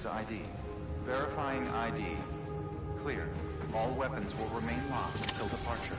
ID. Verifying ID. Clear. All weapons will remain locked until departure.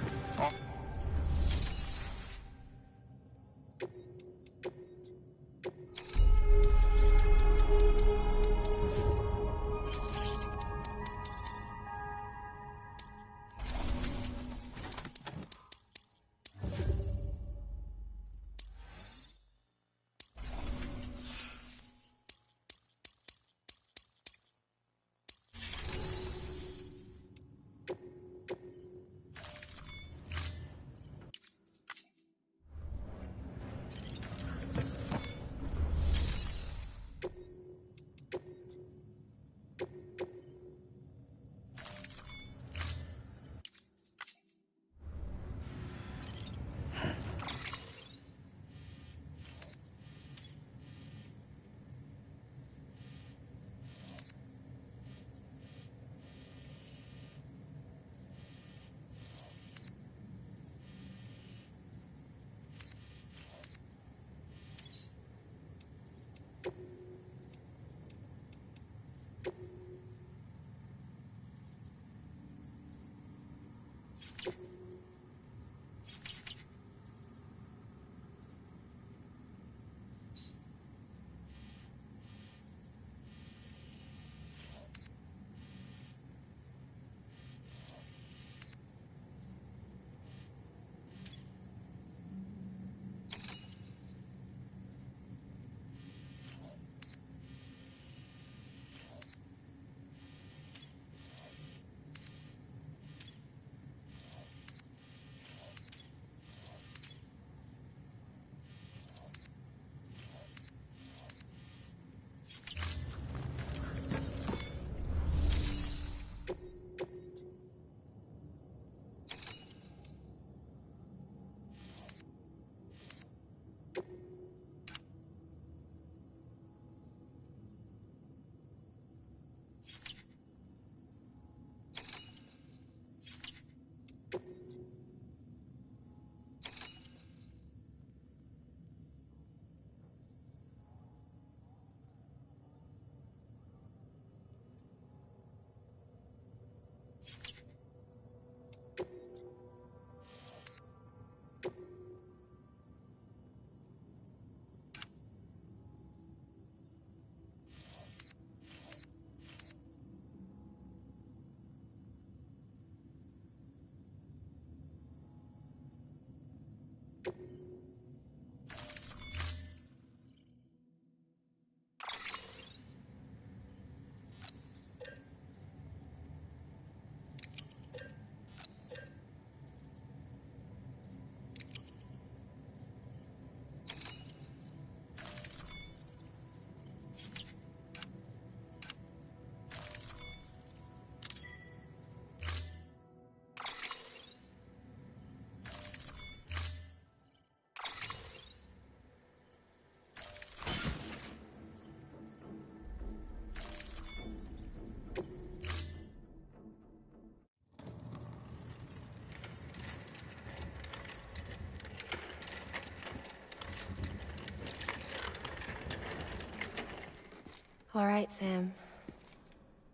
All right, Sam.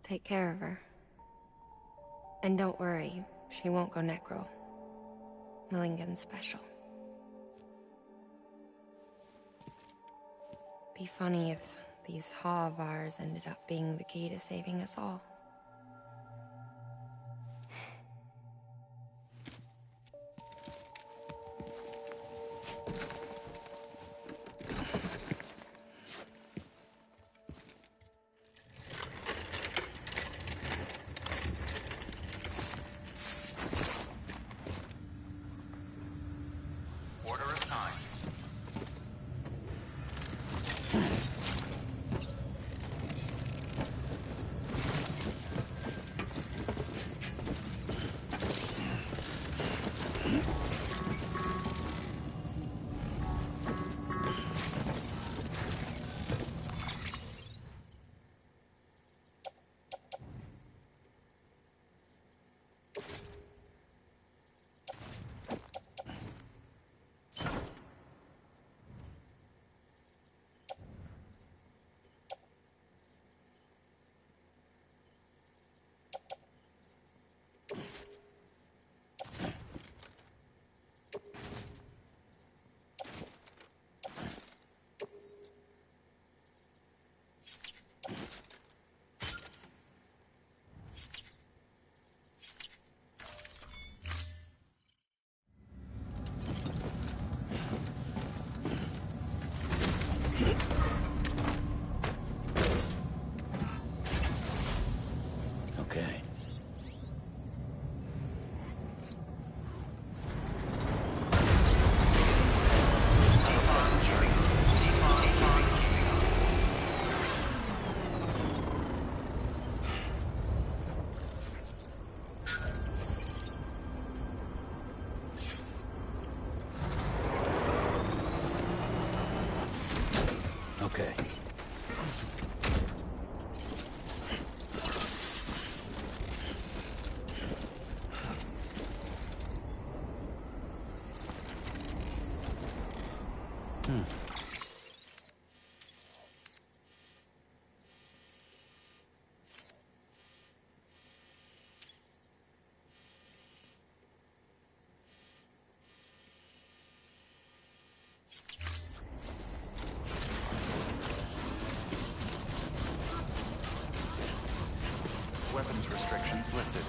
Take care of her. And don't worry, she won't go necro. Millingen's special. Be funny if these Ha of ours ended up being the key to saving us all. Okay. Okay. Weapons restrictions lifted.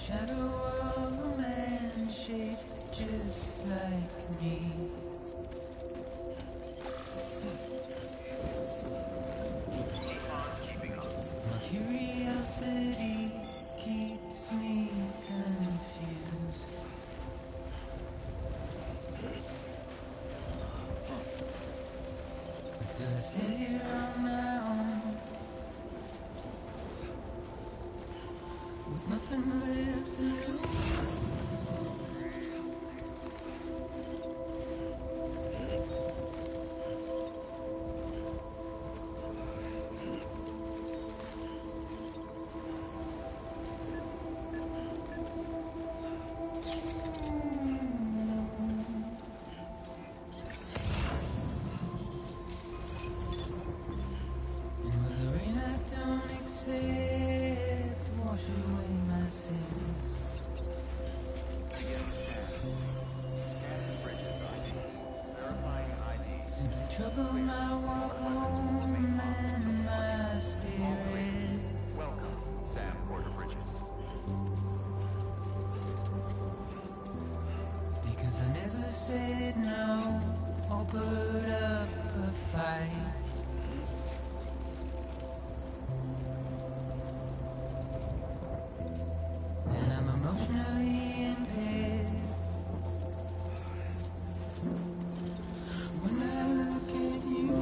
Shadow of a man shaped just like me. My curiosity keeps me confused. Still I stand here on my own, with nothing left to do. Trouble my walk home and my spirit. Welcome, Sam Porter Bridges. Because I never said no or put up a fight. And I'm emotionally impaired. When I look at you,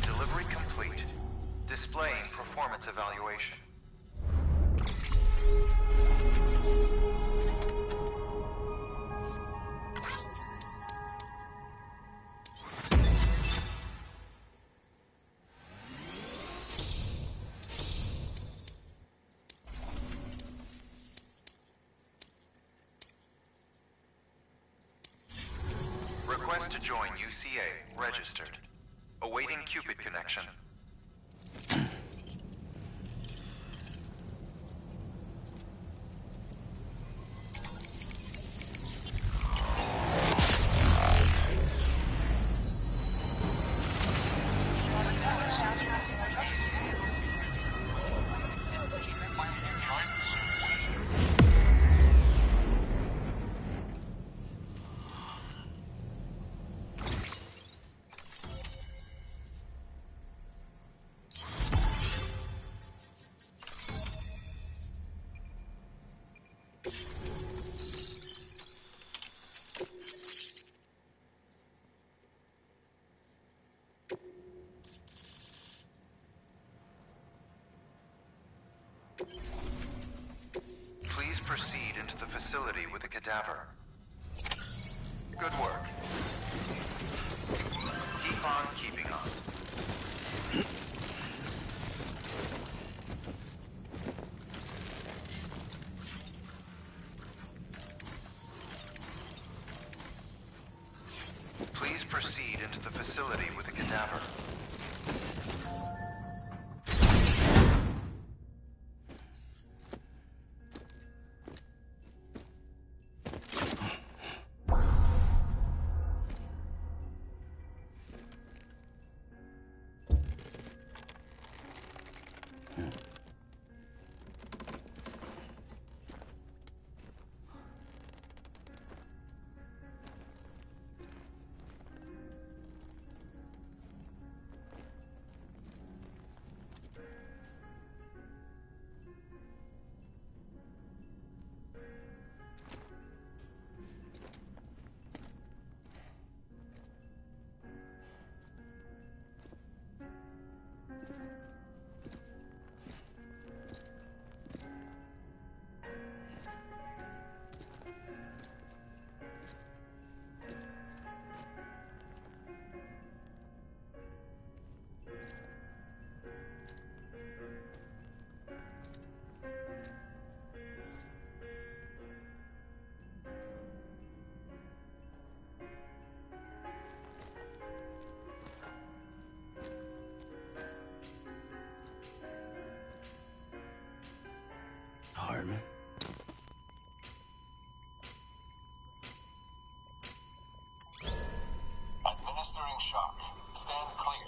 Delivery complete. Displaying performance evaluation. Request to join UCA. Registered. Awaiting Cupid connection. Please proceed into the facility with the cadaver. Good work. Keep on keeping on. Please proceed into the facility with the cadaver. Harmon. Administering shock. Stand clear.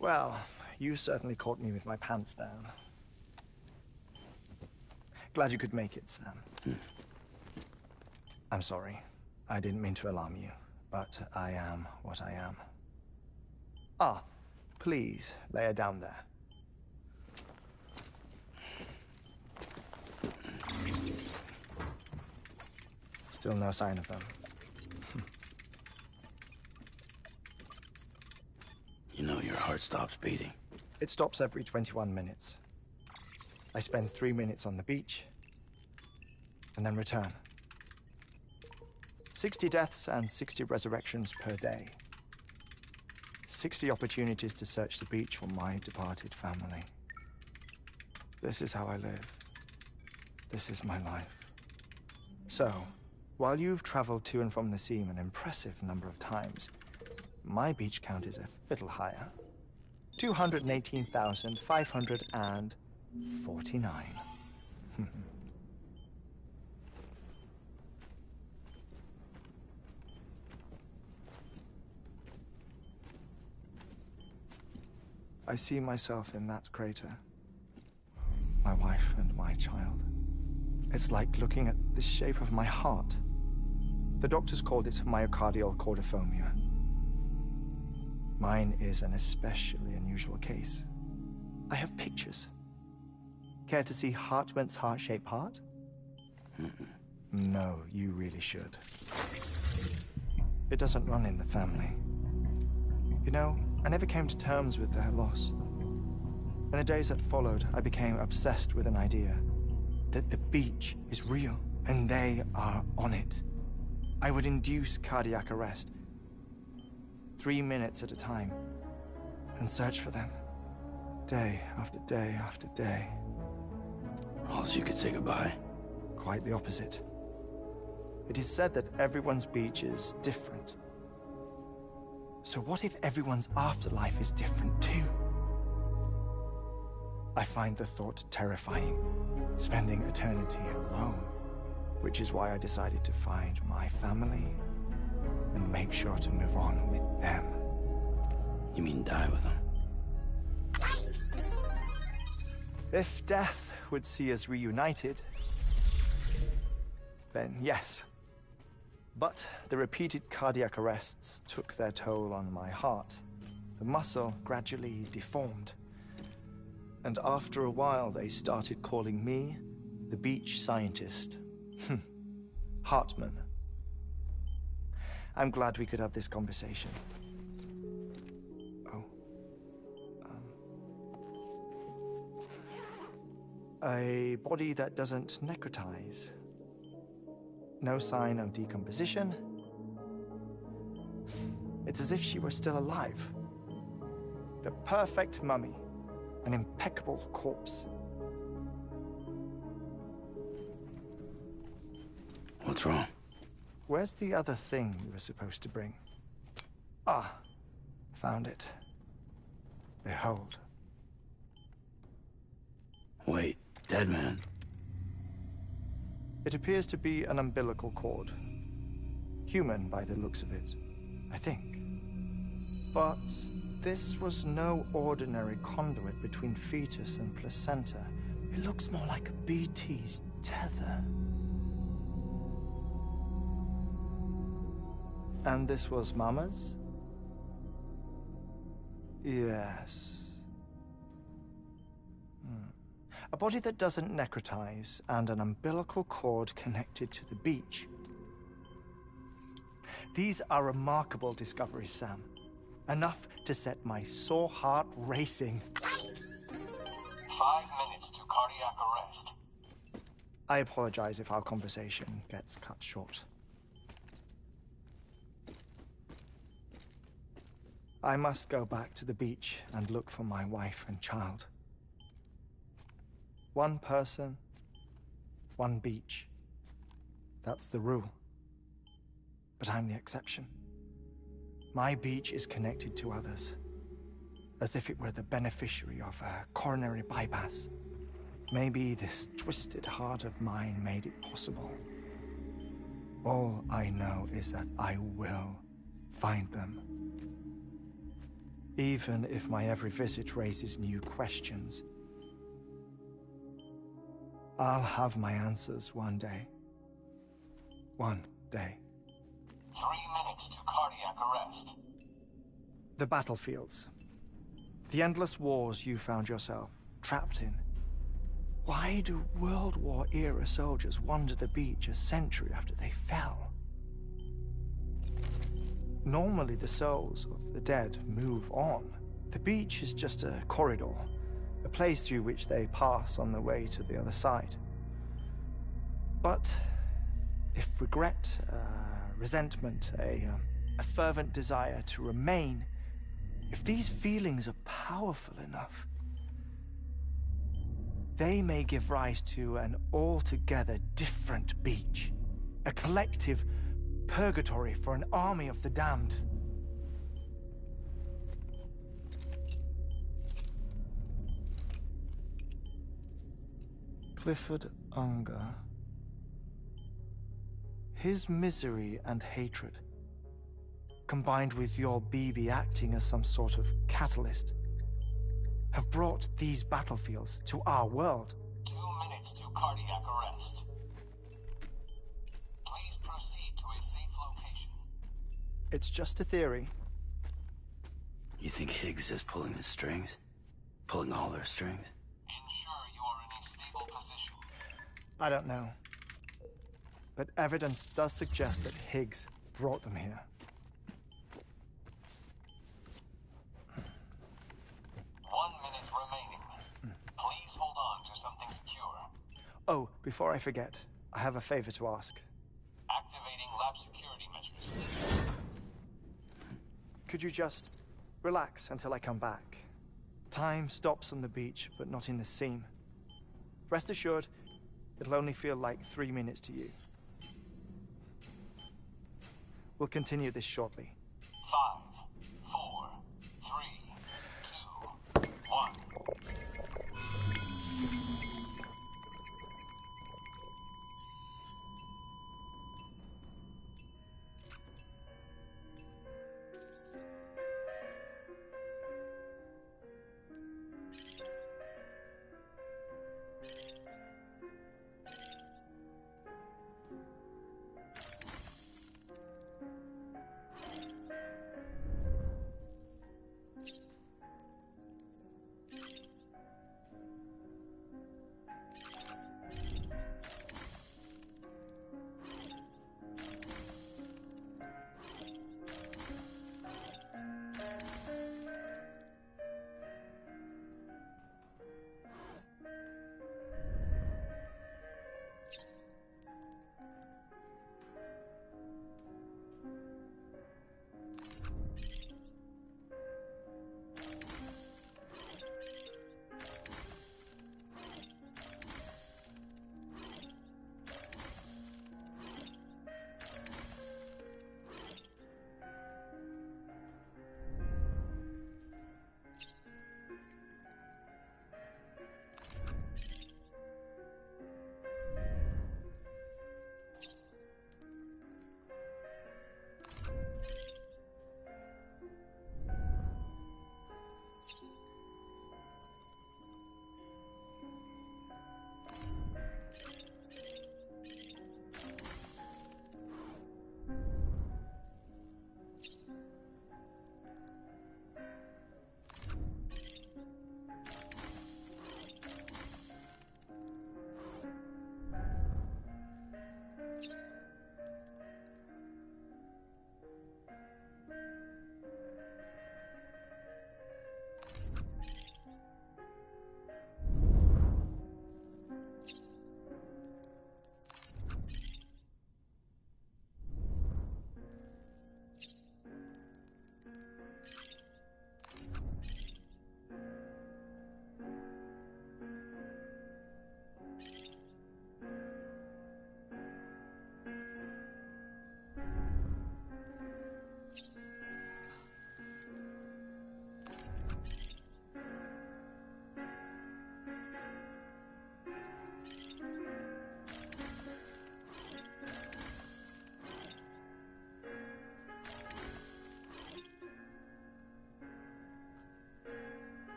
Well, you certainly caught me with my pants down. Glad you could make it, Sam. I'm sorry. I didn't mean to alarm you, but I am what I am. Ah, please, lay her down there. Still no sign of them. You know your heart stops beating. It stops every 21 minutes. I spend 3 minutes on the beach, and then return. 60 deaths and 60 resurrections per day. 60 opportunities to search the beach for my departed family. This is how I live. This is my life. So, while you've traveled to and from the seam an impressive number of times, my beach count is a little higher. 218,549. I see myself in that crater. My wife and my child. It's like looking at the shape of my heart. The doctors called it myocardial cordiformia. Mine is an especially unusual case. I have pictures. Care to see Hartmann's heart-shaped heart? No, you really should. It doesn't run in the family. You know, I never came to terms with their loss. In the days that followed, I became obsessed with an idea that the beach is real and they are on it. I would induce cardiac arrest, 3 minutes at a time, and search for them, day after day after day. All so you could say goodbye. Quite the opposite. It is said that everyone's beach is different. So what if everyone's afterlife is different too? I find the thought terrifying, spending eternity alone, which is why I decided to find my family and make sure to move on with them. You mean die with them? If death would see us reunited, then yes. But the repeated cardiac arrests took their toll on my heart. The muscle gradually deformed. And after a while, they started calling me the beach scientist. Hartman. I'm glad we could have this conversation. Oh. A body that doesn't necrotize. No sign of decomposition. It's as if she were still alive. The perfect mummy. An impeccable corpse. What's wrong? Where's the other thing you were supposed to bring? Ah, found it. Behold. Wait, dead man? It appears to be an umbilical cord. Human by the looks of it, I think. But this was no ordinary conduit between fetus and placenta. It looks more like a BT's tether. And this was Mama's? Yes. A body that doesn't necrotize and an umbilical cord connected to the beach. These are remarkable discoveries, Sam. Enough to set my sore heart racing. 5 minutes to cardiac arrest. I apologize if our conversation gets cut short. I must go back to the beach and look for my wife and child. One person, one beach. That's the rule. But I'm the exception. My beach is connected to others, as if it were the beneficiary of a coronary bypass. Maybe this twisted heart of mine made it possible. All I know is that I will find them. Even if my every visit raises new questions, I'll have my answers one day. One day. 3 minutes to cardiac arrest. The battlefields. The endless wars you found yourself trapped in. Why do World War-era soldiers wander the beach a century after they fell? Normally the souls of the dead move on. The beach is just a corridor, a place through which they pass on the way to the other side. But if regret, resentment, a fervent desire to remain, if these feelings are powerful enough, they may give rise to an altogether different beach, a collective purgatory for an army of the damned. Clifford Unger. His misery and hatred, combined with your BB acting as some sort of catalyst, have brought these battlefields to our world. 2 minutes to cardiac arrest. Please proceed to a safe location. It's just a theory. You think Higgs is pulling the strings? Pulling all their strings? Ensure you are in a stable position. I don't know. But evidence does suggest that Higgs brought them here. Oh, before I forget, I have a favor to ask. Activating lab security measures. Could you just relax until I come back? Time stops on the beach, but not in the scene. Rest assured, it'll only feel like 3 minutes to you. We'll continue this shortly. 5, 4, 3, 2, 1.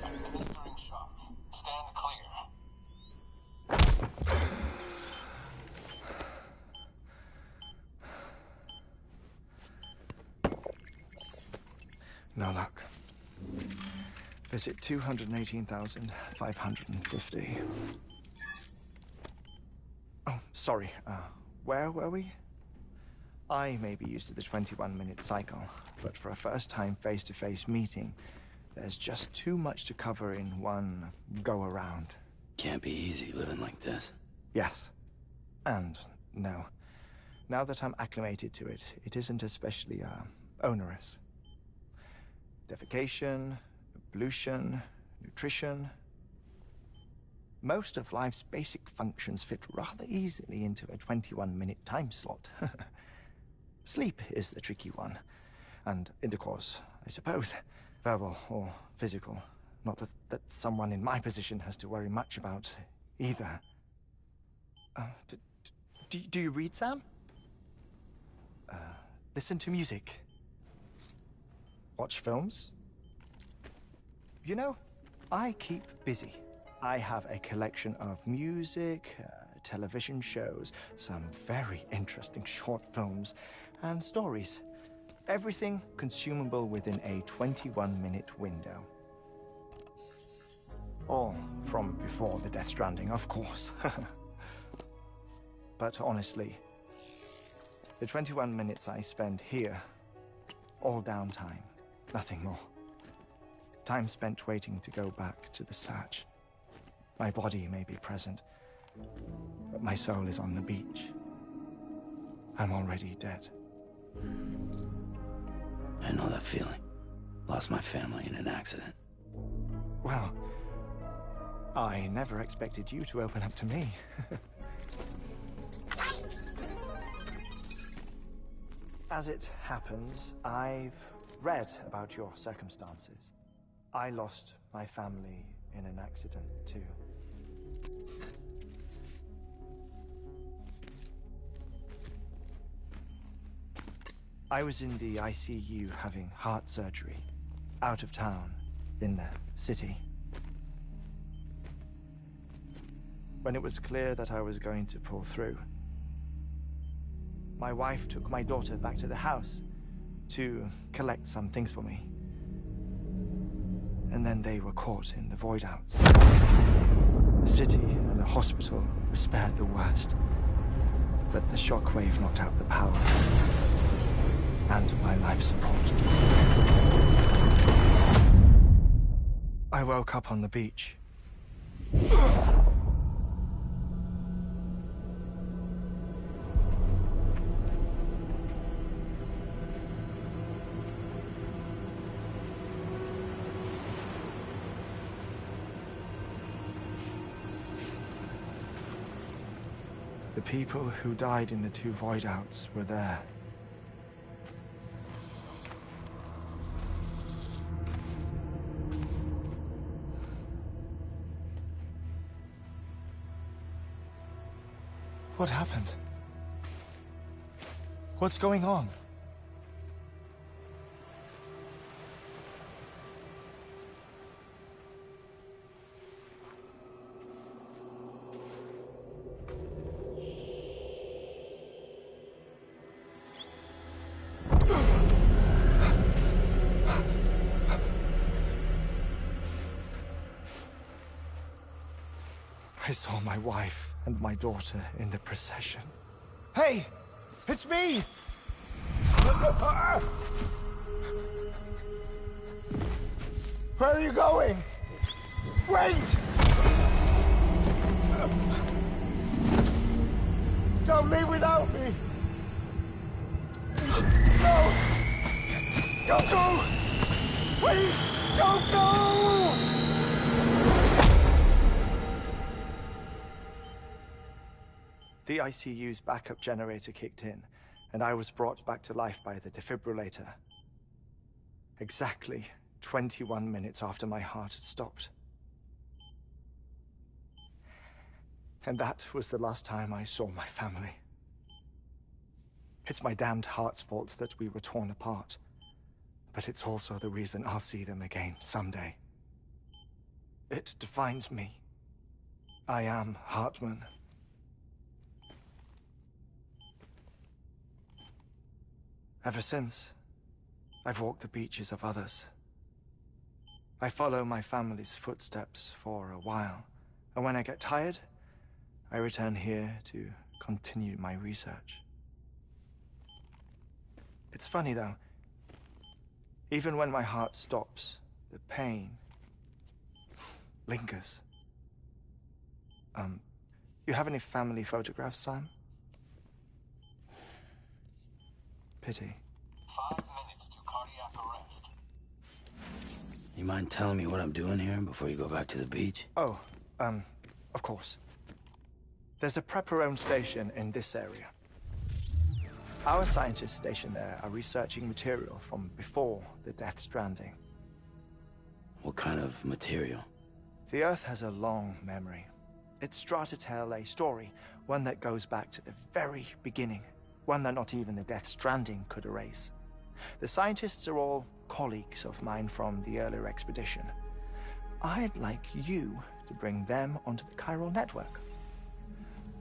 Administering shock. Stand clear. No luck. Visit 218,550. Oh, sorry. Where were we? I may be used to the 21-minute cycle, but for a first-time face-to-face meeting, there's just too much to cover in one go-around. Can't be easy living like this. Yes. And no. Now that I'm acclimated to it, it isn't especially, onerous. Defecation, ablution, nutrition. Most of life's basic functions fit rather easily into a 21-minute time slot. Sleep is the tricky one. And intercourse, I suppose. Verbal or physical. Not that someone in my position has to worry much about either. Do you read, Sam? Listen to music. Watch films. You know, I keep busy. I have a collection of music, television shows, some very interesting short films, and stories. Everything consumable within a 21-minute window. All from before the Death Stranding, of course. But honestly, the 21 minutes I spend here, all downtime, nothing more. Time spent waiting to go back to the search. My body may be present, but my soul is on the beach. I'm already dead. I know that feeling. Lost my family in an accident. Well, I never expected you to open up to me. As it happens, I've read about your circumstances. I lost my family in an accident, too. I was in the ICU having heart surgery, out of town, in the city. When it was clear that I was going to pull through, my wife took my daughter back to the house to collect some things for me. And then they were caught in the void-outs. The city and the hospital were spared the worst, but the shockwave knocked out the power and my life support. I woke up on the beach. The people who died in the 2 void-outs were there. What happened? What's going on? I saw my wife and my daughter in the procession. Hey! It's me! Where are you going? Wait! Don't leave without me! No! Don't go! Please, don't go! The ICU's backup generator kicked in, and I was brought back to life by the defibrillator. Exactly 21 minutes after my heart had stopped. And that was the last time I saw my family. It's my damned heart's fault that we were torn apart, but it's also the reason I'll see them again someday. It defines me. I am Hartman. Ever since, I've walked the beaches of others. I follow my family's footsteps for a while, and when I get tired, I return here to continue my research. It's funny though, even when my heart stops, the pain lingers. You have any family photographs, Sam? Pity. 5 minutes to cardiac arrest. You mind telling me what I'm doing here before you go back to the beach? Oh, of course. There's a Prepper-owned station in this area. Our scientists stationed there are researching material from before the Death Stranding. What kind of material? The Earth has a long memory. It's trying to tell a story, one that goes back to the very beginning. One that not even the Death Stranding could erase. The scientists are all colleagues of mine from the earlier expedition. I'd like you to bring them onto the chiral network.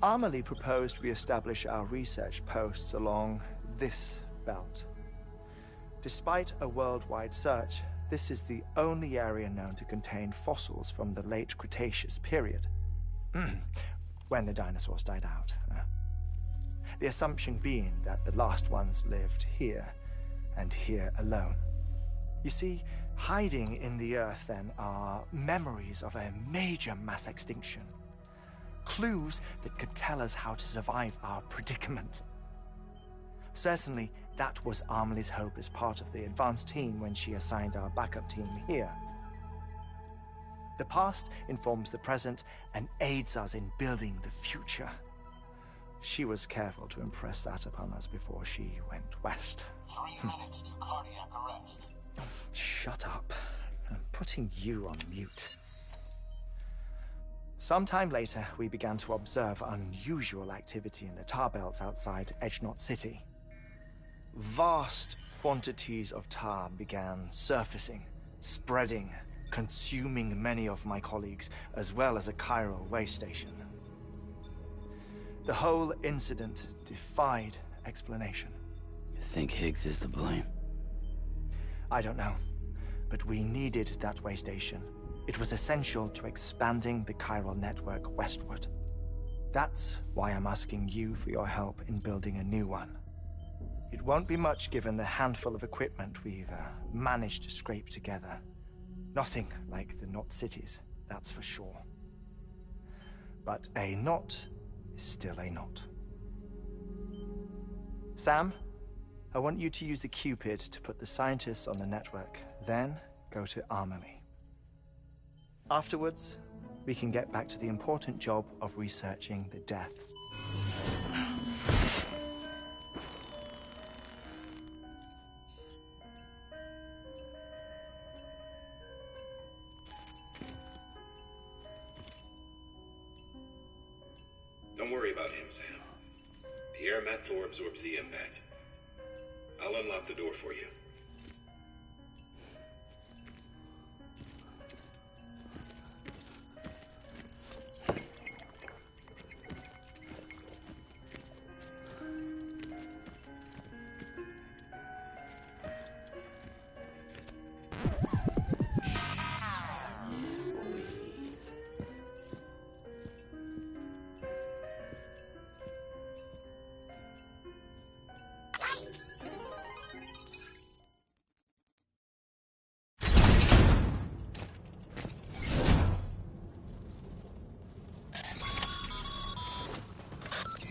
Amelie proposed we establish our research posts along this belt. Despite a worldwide search, this is the only area known to contain fossils from the late Cretaceous period, when the dinosaurs died out. The assumption being that the last ones lived here, and here alone. You see, hiding in the earth then are memories of a major mass extinction. Clues that could tell us how to survive our predicament. Certainly, that was Amelie's hope as part of the advanced team when she assigned our backup team here. The past informs the present and aids us in building the future. She was careful to impress that upon us before she went west. 3 minutes to cardiac arrest. Shut up. I'm putting you on mute. Sometime later, we began to observe unusual activity in the tar belts outside Edgenot City. Vast quantities of tar began surfacing, spreading, consuming many of my colleagues, as well as a chiral way station. The whole incident defied explanation. You think Higgs is to blame? I don't know, but we needed that way station. It was essential to expanding the chiral network westward. That's why I'm asking you for your help in building a new one. It won't be much given the handful of equipment we've managed to scrape together. Nothing like the knot cities, that's for sure. But a knot is still a knot. Sam, I want you to use the Cupid to put the scientists on the network, then go to Amelie. Afterwards, we can get back to the important job of researching the deaths. Don't worry about him, Sam. The air mat floor absorbs the impact. I'll unlock the door for you.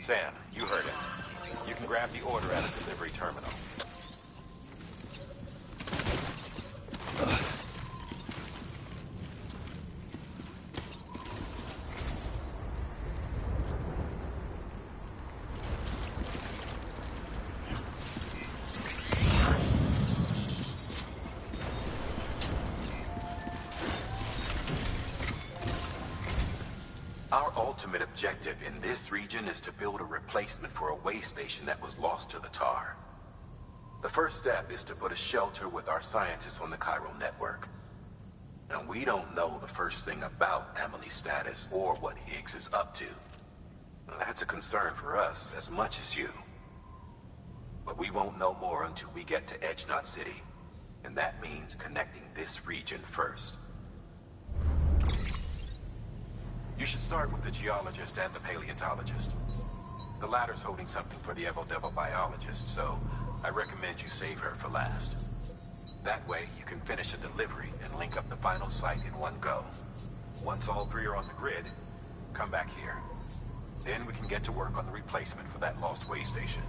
Sam, you heard it. You can grab the order at a delivery terminal. Our ultimate objective in this region is to build a replacement for a way station that was lost to the tar. The first step is to put a shelter with our scientists on the chiral network. Now, we don't know the first thing about Amelie's status or what Higgs is up to. Now, that's a concern for us as much as you. But we won't know more until we get to Edgenot City. And that means connecting this region first. You should start with the geologist and the paleontologist. The latter's holding something for the Evo-Devo biologist, so I recommend you save her for last. That way, you can finish a delivery and link up the final site in one go. Once all three are on the grid, come back here. Then we can get to work on the replacement for that lost way station.